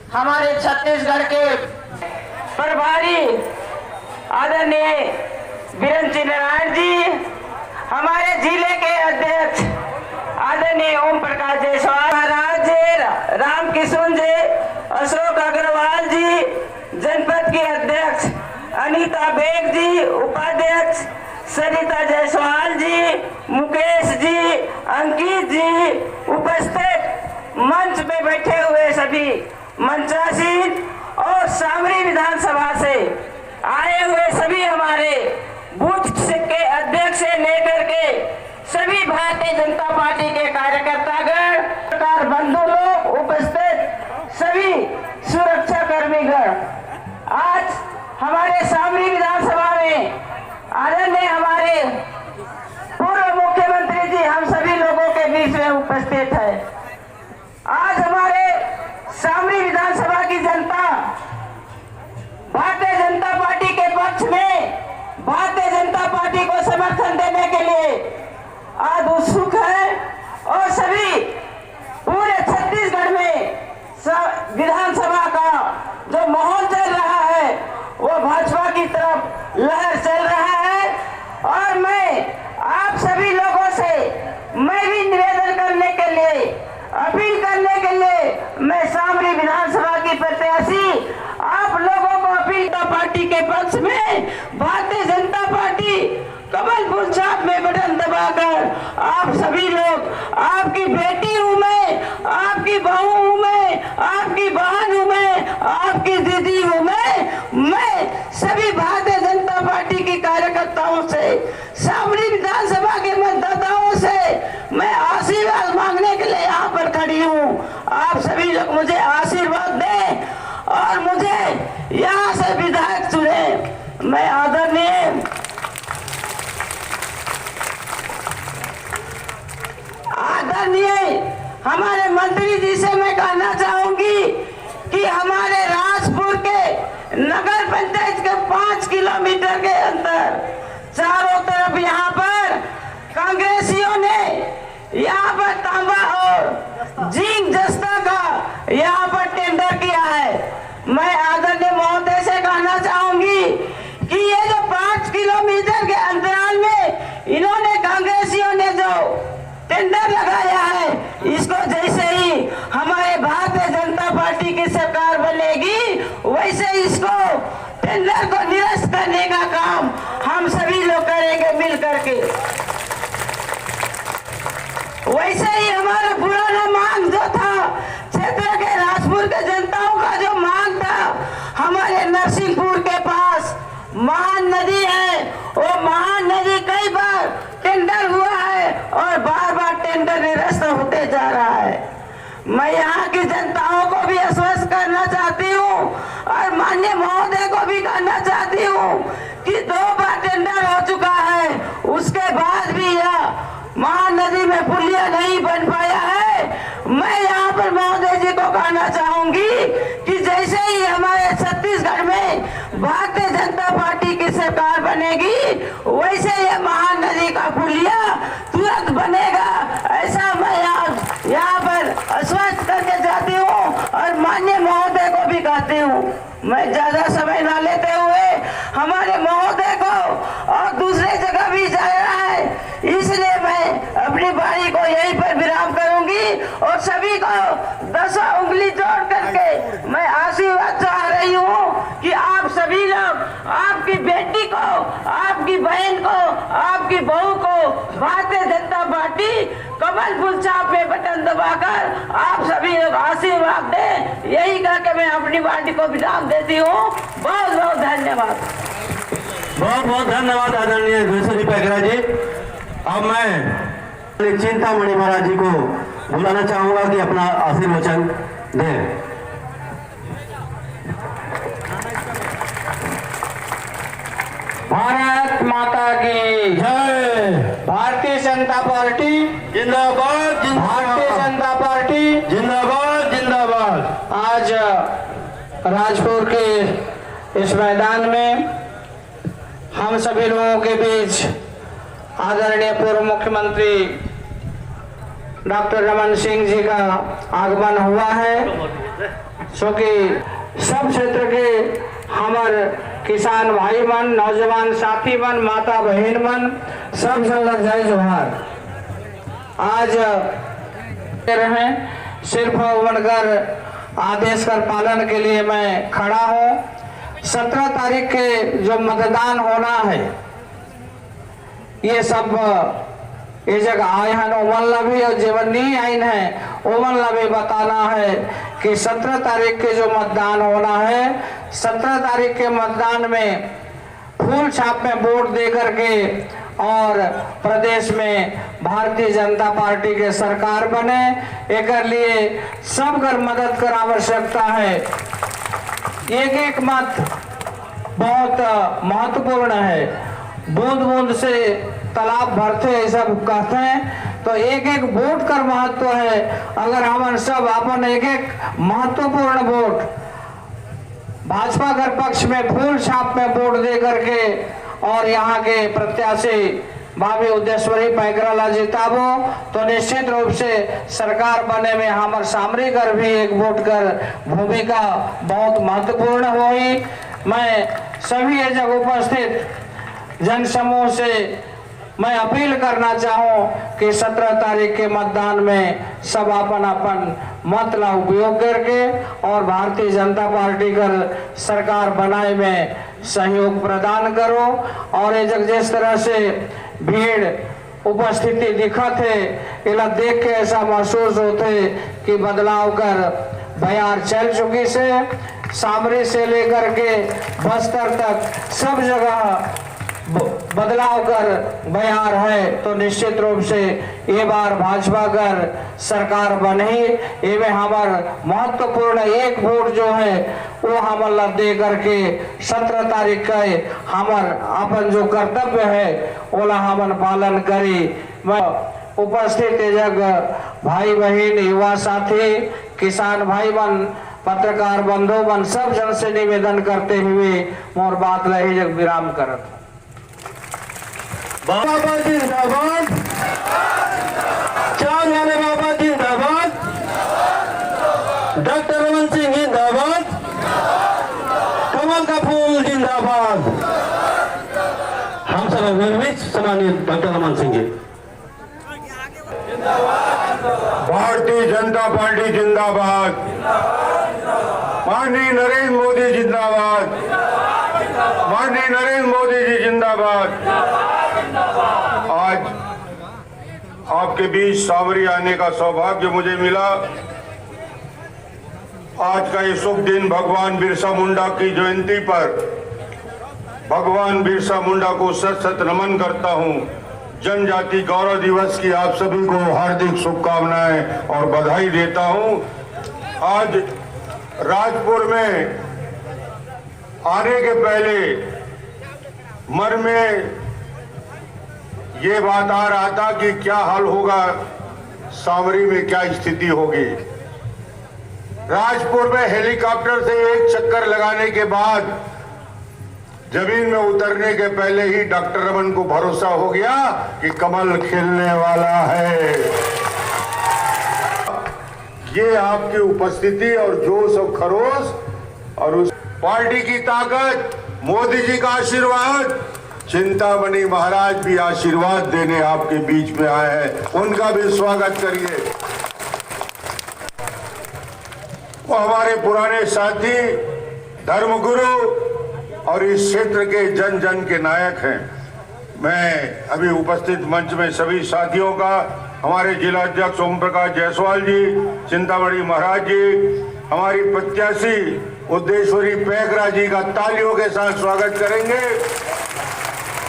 हमारे छत्तीसगढ़ के प्रभारी आदरणीय वीरेंद्र सिंह नारायण जी, हमारे जिले के अध्यक्ष आदरणीय ओम प्रकाश जायसवाल महाराज जी, राम किशोर जी, अशोक अग्रवाल जी, जनपद के अध्यक्ष अनीता बेग जी, उपाध्यक्ष सरिता जायसवाल जी, मुकेश जी, अंकित जी, उपस्थित मंच में बैठे हुए सभी मंचासीन और सामरी विधानसभा से आए हुए सभी हमारे बूथ के अध्यक्ष से लेकर के सभी भारतीय जनता पार्टी के कार्यकर्तागण, सरकार बंधु लोग, उपस्थित सभी सुरक्षा कर्मीगण, आज हमारे सामरी विधानसभा में आदरणीय हमारे पूर्व मुख्यमंत्री जी हम सभी लोगों के बीच में उपस्थित है। आज हमारे सामरी विधानसभा की जनता भारतीय जनता पार्टी के पक्ष में, भारतीय जनता पार्टी को समर्थन देने के लिए आज उत्सुक है और सभी पूरे छत्तीसगढ़ में विधानसभा का जो माहौल चल रहा है वो भाजपा की तरफ लहर चल रहा है। और मैं आप सभी लोगों से मैं भी निवेदन करने के लिए, अपील करने के लिए मैं सामरी विधानसभा की प्रत्याशी आप लोगों को अपील पार्टी के पक्ष में भारतीय जनता पार्टी कमल फूल छाप में बटन दबाकर आप सभी लोग, आपकी बेटी हूं मैं, आपकी बहू हूं मैं, आपकी बहन हूं मैं, आपकी दीदी हूं मैं सभी भारतीय जनता पार्टी के कार्यकर्ताओं से, सामरी विधानसभा के मतदाताओं से मैं आशीर्वाद मांगने के लिए यहाँ पर खड़ी हूँ। आप सभी लोग मुझे आशीर्वाद दें और मुझे यहाँ से विधायक चुने। मैं आदरणीय हमारे मंत्री जी से मैं कहना चाहूंगी कि हमारे राजपुर के नगर पंचायत के 5 किलोमीटर के अंदर चारों तरफ यहाँ पर कांग्रेसियों ने यहाँ पर तांबा और जिंक जस्ता का यहाँ पर टेंडर किया है। मैं आदरणीय महोदय से कहना चाहूंगी कि ये जो 5 किलोमीटर के अंतराल में इन्होंने कांग्रेसियों ने जो टेंडर लगाया है, इसको जैसे ही हमारे भारतीय जनता पार्टी की सरकार बनेगी वैसे इसको टेंडर को निरस्त करने का काम हम सभी लोग करेंगे मिल करके। वैसे ही हमारा पुराना मांग जो था क्षेत्र के राजपुर के जनताओं का जो मांग था, हमारे नरसिंहपुर के पास महान नदी है, वो महान नदी कई बार टेंडर हुआ है और बार बार टेंडर निरस्त होते जा रहा है। मैं यहाँ की जनताओं को भी आश्वस्त करना चाहती हूँ और माननीय महोदय को भी कहना चाहती हूँ कि 2 बार टेंडर हो चुका है, उसके बाद भी यह महानदी में पुलिया नहीं बन पाया है। मैं यहाँ पर महोदय जी को कहना चाहूंगी कि जैसे ही हमारे छत्तीसगढ़ में भारतीय जनता पार्टी की सरकार बनेगी वैसे यह महानदी का पुलिया तुरंत बनेगा, ऐसा मैं यहाँ पर आश्वस्त करके जाती हूँ और माननीय महोदय को भी कहती हूँ। मैं ज्यादा समय ना लेते हुए हमारे महोदय को और दूसरे जगह भी जा रहा है, इसलिए मैं अपनी वाणी को यहीं पर विराम करूंगी और सभी को 10 उंगली जोड़ करके मैं आशीर्वाद चाह रही हूँ कि आप सभी लोग आपकी बेटी को, आपकी बहन को, आपकी बहू को भारतीय जनता पार्टी कमल फूल छाप में बटन दबाकर आप सभी लोग आशीर्वाद दें। यही करके मैं अपनी वाणी को विराम देती हूँ। बहुत बहुत धन्यवाद। बहुत बहुत धन्यवाद आदरणीय घोषणी पैकरा जी। अब मैं चिंतामणि महाराज जी को बुलाना चाहूंगा कि अपना आशीर्वचन दें। भारत माता की जय। भारतीय जनता पार्टी जिंदाबाद, भारतीय जनता पार्टी जिंदाबाद जिंदाबाद। आज राजपुर के इस मैदान में हम सभी लोगों के बीच आदरणीय पूर्व मुख्यमंत्री डॉक्टर रमन सिंह जी का आगमन हुआ है। क्योंकि सब क्षेत्र के हमार किसान भाई मन, नौजवान साथी मन, माता बहन मन सब संग जय जोहार। आज रहे सिर्फ बनकर आदेश कर पालन के लिए मैं खड़ा हूँ। 17 तारीख के जो मतदान होना है, ये सब ये जगह आए हैं ओमन ला भी, और जीवन नहीं आइन है ओमन ला भी बताना है कि 17 तारीख के जो मतदान होना है, 17 तारीख के मतदान में फूल छाप में वोट दे करके और प्रदेश में भारतीय जनता पार्टी के सरकार बने, एक लिए सब कर मदद कर आवश्यकता है। एक एक मत बहुत महत्वपूर्ण है। बूंद बूंद से तालाब भरते ऐसा कहते हैं, तो एक एक वोट कर महत्व है। अगर हम सब अपन एक एक महत्वपूर्ण वोट भाजपा कर पक्ष में फूल छाप में वोट दे करके और यहाँ के प्रत्याशी भाभी उद्देश्वरी पैकराला जिताबो, तो निश्चित रूप से सरकार बने में हमारे सामरी कर भी एक वोट कर भूमिका बहुत महत्वपूर्ण हुई। मैं सभी ये जगह उपस्थित जन समूह से मैं अपील करना चाहूँ कि 17 तारीख के मतदान में सब अपन अपन मत ला उपयोग करके और भारतीय जनता पार्टी कर सरकार बनाए में सहयोग प्रदान करो। और ये जग जिस तरह से भीड़ उपस्थिति दिखत है, इला देख के ऐसा महसूस होते कि बदलाव कर बयार चल चुकी से, सामरी से लेकर के बस्तर तक सब जगह बदलाव कर बयार है। तो निश्चित रूप से ये बार भाजपा कर सरकार बने, एवं हमार महत्वपूर्ण एक वोट जो है वो हम दे करके 17 तारीख का हमार अपन जो कर्तव्य है ओला हमन पालन करी। मैं उपस्थित जग भाई बहन, युवा साथी, किसान भाई मन, पत्रकार बंधु मन सब जन से निवेदन करते हुए मोर बात लही जग विराम करत। बाबा जिंदाबाद, चांद वाले बाबा जिंदाबाद, डॉक्टर रमन सिंह जिंदाबाद, कमल का फूल जिंदाबाद। हम सब बीच सम्मानित डॉक्टर रमन सिंह जी। भारतीय जनता पार्टी जिंदाबाद, माननीय नरेंद्र मोदी जिंदाबाद, माननीय नरेंद्र मोदी जी जिंदाबाद। आज आपके बीच सावरी आने का सौभाग्य मुझे मिला। आज का ये शुभ दिन भगवान बिरसा मुंडा की जयंती पर भगवान बिरसा मुंडा को सत सत नमन करता हूँ। जनजाति गौरव दिवस की आप सभी को हार्दिक शुभकामनाएं और बधाई देता हूँ। आज राजपुर में आने के पहले मन में ये बात आ रहा था कि क्या हाल होगा, सामरी में क्या स्थिति होगी। राजपुर में हेलीकॉप्टर से एक चक्कर लगाने के बाद जमीन में उतरने के पहले ही डॉक्टर रमन को भरोसा हो गया कि कमल खिलने वाला है। ये आपकी उपस्थिति और जोश और खरोश और उस पार्टी की ताकत, मोदी जी का आशीर्वाद, चिंतामणि महाराज भी आशीर्वाद देने आपके बीच में आए हैं, उनका भी स्वागत करिए। वो हमारे पुराने साथी, धर्मगुरु और इस क्षेत्र के जन जन के नायक हैं। मैं अभी उपस्थित मंच में सभी साथियों का, हमारे जिला अध्यक्ष ओम प्रकाश जायसवाल जी, चिंतामणि महाराज जी, हमारी प्रत्याशी उद्देश्वरी पैकरा जी का तालियों के साथ स्वागत करेंगे।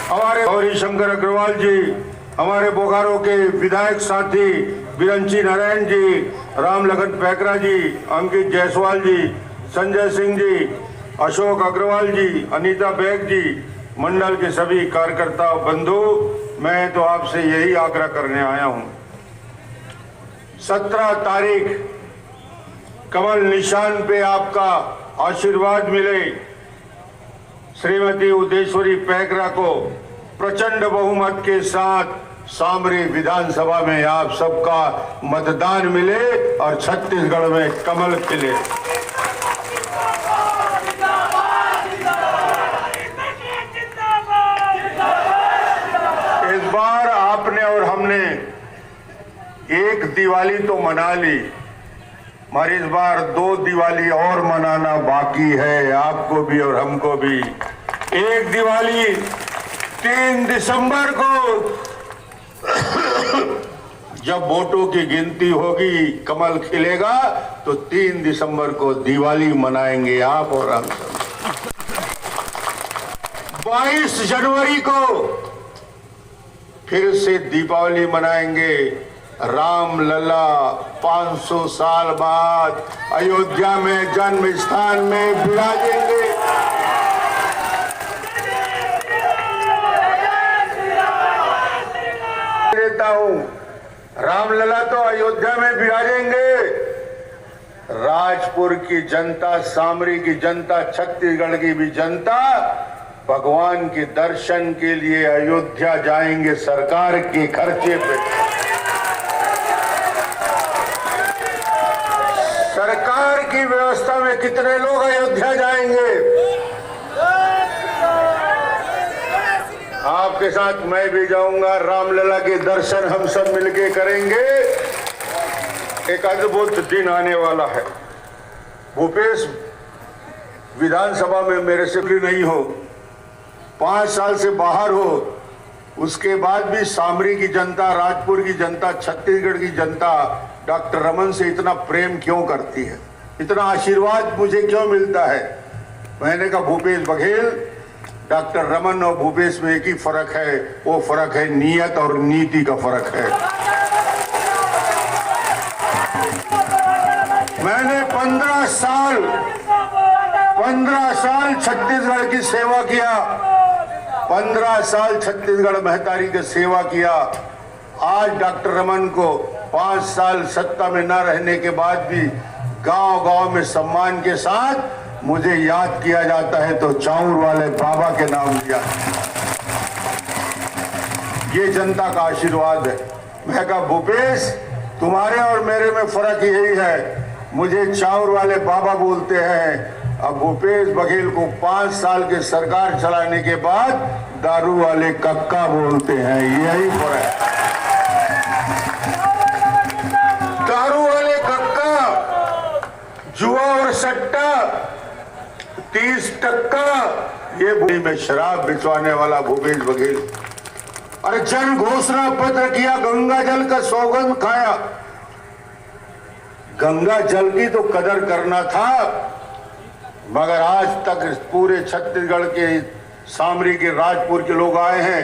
हमारे गौरी शंकर अग्रवाल जी, हमारे बोकारो के विधायक साथी बिरंची नारायण जी, राम लगन पैकरा जी, अंकित जायसवाल जी, संजय सिंह जी, अशोक अग्रवाल जी, अनीता बेग जी, मंडल के सभी कार्यकर्ता बंधु, मैं तो आपसे यही आग्रह करने आया हूं। 17 तारीख कमल निशान पे आपका आशीर्वाद मिले, श्रीमती उद्देश्वरी पैकरा को प्रचंड बहुमत के साथ सामरी विधानसभा में आप सबका मतदान मिले और छत्तीसगढ़ में कमल खिले। इस बार आपने और हमने एक दिवाली तो मना ली, मगर इस बार 2 दिवाली और मनाना बाकी है, आपको भी और हमको भी। एक दिवाली 3 दिसंबर को जब वोटों की गिनती होगी, कमल खिलेगा, तो 3 दिसंबर को दिवाली मनाएंगे आप और हम सब। 22 जनवरी को फिर से दीपावली मनाएंगे। राम लला 500 साल बाद अयोध्या में जन्म स्थान में विराजेंगे। देता हूं, रामलला तो अयोध्या में विराजेंगे। राजपुर की जनता, सामरी की जनता, छत्तीसगढ़ की भी जनता भगवान के दर्शन के लिए अयोध्या जाएंगे सरकार के खर्चे पे। सरकार की व्यवस्था में कितने लोग अयोध्या जाएंगे? आपके साथ मैं भी जाऊंगा। रामलला के दर्शन हम सब मिलके करेंगे। एक अद्भुत दिन आने वाला है। भूपेश विधानसभा में मेरे से भी नहीं हो, 5 साल से बाहर हो, उसके बाद भी सामरी की जनता, राजपुर की जनता, छत्तीसगढ़ की जनता डॉक्टर रमन से इतना प्रेम क्यों करती है, इतना आशीर्वाद मुझे क्यों मिलता है? मैंने कहा भूपेश बघेल, डॉक्टर रमन और भूपेश में एक ही फर्क है, वो फर्क है नीयत और नीति का फर्क है। मैंने 15 साल छत्तीसगढ़ की सेवा किया, 15 साल छत्तीसगढ़ महतारी की सेवा किया। आज डॉक्टर रमन को 5 साल सत्ता में न रहने के बाद भी गांव-गांव में सम्मान के साथ मुझे याद किया जाता है, तो चाऊर वाले बाबा के नाम लिया। ये जनता का आशीर्वाद है। मैं कहा भूपेश, तुम्हारे और मेरे में फर्क यही है, मुझे चाऊर वाले बाबा बोलते हैं, अब भूपेश बघेल को 5 साल के सरकार चलाने के बाद दारू वाले कक्का बोलते हैं। यही फर्क है। दारू वाले कक्का, जुआ और सट्टा 30%, ये बुरी में शराब बिचवाने वाला भूपेश बघेल। अरे जन घोषणा पत्र किया, गंगा जल का सौगंध खाया। गंगा जल की तो कदर करना था, मगर आज तक पूरे छत्तीसगढ़ के, सामरी के, राजपुर के लोग आए हैं,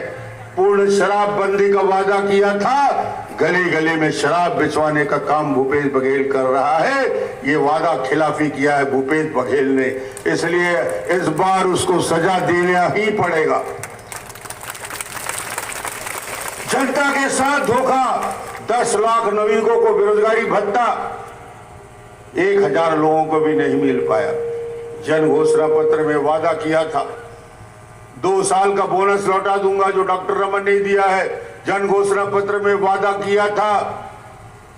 पूर्ण शराबबंदी का वादा किया था, गली गली में शराब बिचवाने का काम भूपेश बघेल कर रहा है। ये वादा खिलाफी किया है भूपेश बघेल ने, इसलिए इस बार उसको सजा देना ही पड़ेगा। जनता के साथ धोखा, 10 लाख नवीनों को बेरोजगारी भत्ता 1000 लोगों को भी नहीं मिल पाया। जन घोषणा पत्र में वादा किया था 2 साल का बोनस लौटा दूंगा जो डॉक्टर रमन ने दिया है। जन घोषणा पत्र में वादा किया था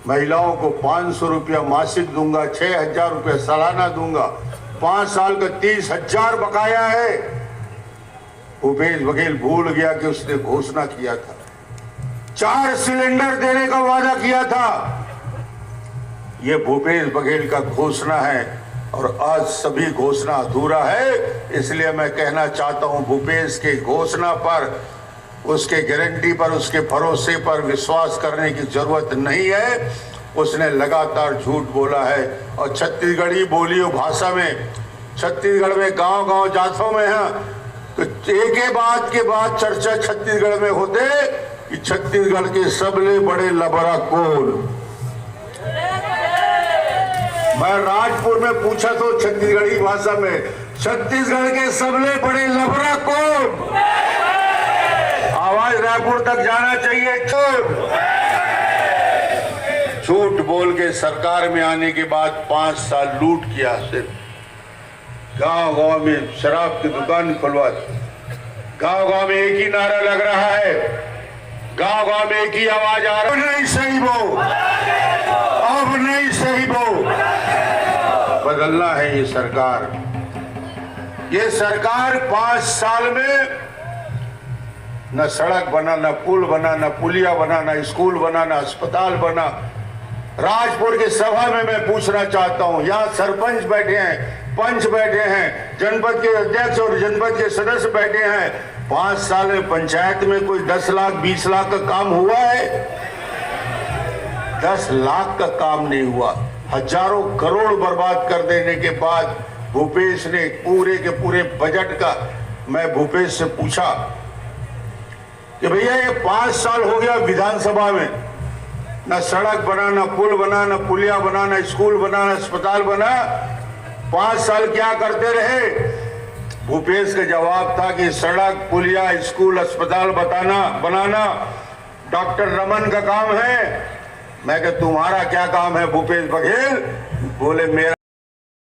महिलाओं को 500 रुपया मासिक दूंगा, 6000 रुपया सालाना दूंगा। 5 साल का 30,000 बकाया है। भूपेश बघेल भूल गया कि उसने घोषणा किया था। 4 सिलेंडर देने का वादा किया था। ये भूपेश बघेल का घोषणा है और आज सभी घोषणा अधूरा है। इसलिए मैं कहना चाहता हूं, भूपेश के घोषणा पर, उसके गारंटी पर, उसके भरोसे पर विश्वास करने की जरूरत नहीं है। उसने लगातार झूठ बोला है और छत्तीसगढ़ी बोली और भाषा में, छत्तीसगढ़ में गांव-गांव जातों में है तो एक ही बात के बाद चर्चा छत्तीसगढ़ में होते कि छत्तीसगढ़ के सबले बड़े लबरा कौन। मैं राजपुर में पूछा तो छत्तीसगढ़ी भाषा में, छत्तीसगढ़ के सबले बड़े लबरा कौन? आवाज रायपुर तक जाना चाहिए। झूठ बोल के सरकार में आने के बाद 5 साल लूट किया। सिर्फ गांव-गांव में शराब की दुकान खुलवा दी। गांव-गांव में एक ही नारा लग रहा है, गांव-गांव में एक ही आवाज आ रहा है, नहीं सही वो, अब नहीं सही वो। बदलना है ये सरकार। ये सरकार 5 साल में न सड़क बना, न पुल बना, न पुलिया बना, न स्कूल बना, न अस्पताल बना। राजपुर की सभा में मैं पूछना चाहता हूं, यहाँ सरपंच बैठे हैं, पंच बैठे हैं, जनपद के अध्यक्ष और जनपद के सदस्य बैठे हैं। 5 साल में पंचायत में कोई 10 लाख 20 लाख का काम हुआ है? 10 लाख का काम नहीं हुआ। हजारों करोड़ बर्बाद कर देने के बाद भूपेश ने पूरे के पूरे बजट का, मैं भूपेश से पूछा कि भैया ये 5 साल हो गया विधानसभा में, न सड़क बना, न पुल बना, न पुलिया बना, न स्कूल बना, न अस्पताल बना। 5 साल क्या करते रहे? भूपेश का जवाब था कि सड़क, पुलिया, स्कूल, अस्पताल बनाना डॉक्टर रमन का काम है। मैं कहा तुम्हारा क्या काम है भूपेश बघेल? बोले मेरा